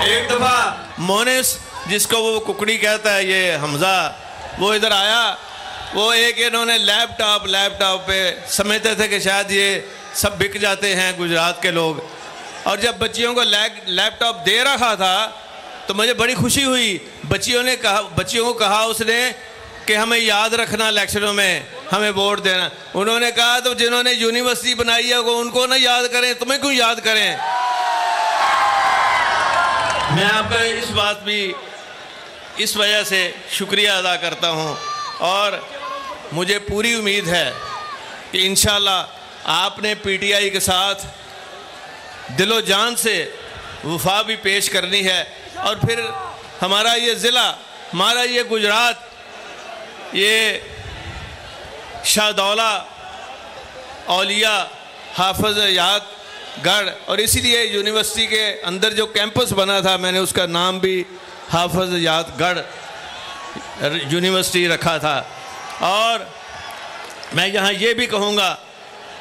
एक दफ़ा मोनिस, जिसको वो कुकड़ी कहता है, ये हमजा, वो इधर आया। वो एक इन्होंने लैपटॉप पे समझते थे कि शायद ये सब बिक जाते हैं गुजरात के लोग। और जब बच्चियों को लैपटॉप दे रखा था तो मुझे बड़ी खुशी हुई। बच्चियों को कहा उसने कि हमें याद रखना, इलेक्शनों में हमें वोट देना। उन्होंने कहा तो जिन्होंने यूनिवर्सिटी बनाई है वो उनको ना याद करें, तुम्हें क्यों याद करें। मैं आपका इस बात भी इस वजह से शुक्रिया अदा करता हूँ और मुझे पूरी उम्मीद है कि इंशाल्लाह आपने पीटीआई के साथ दिलो जान से वफा भी पेश करनी है। और फिर हमारा ये ज़िला, हमारा ये गुजरात, ये शाहदौला, औलिया, हाफिज यादगढ़, और इसीलिए यूनिवर्सिटी के अंदर जो कैंपस बना था मैंने उसका नाम भी हाफिज यादगढ़ यूनिवर्सिटी रखा था। और मैं यहाँ ये भी कहूँगा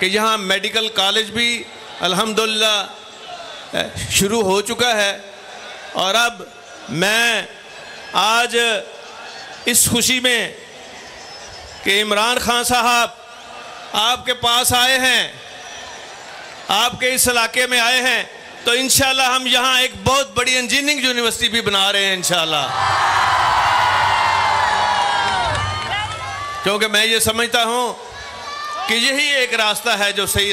कि यहाँ मेडिकल कॉलेज भी अल्हम्दुलिल्लाह शुरू हो चुका है। और अब मैं आज इस खुशी में कि इमरान खान साहब आपके पास आए हैं, आपके इस इलाके में आए हैं, तो इंशाल्लाह हम यहाँ एक बहुत बड़ी इंजीनियरिंग यूनिवर्सिटी भी बना रहे हैं इंशाल्लाह। क्योंकि मैं ये समझता हूँ कि यही एक रास्ता है जो सही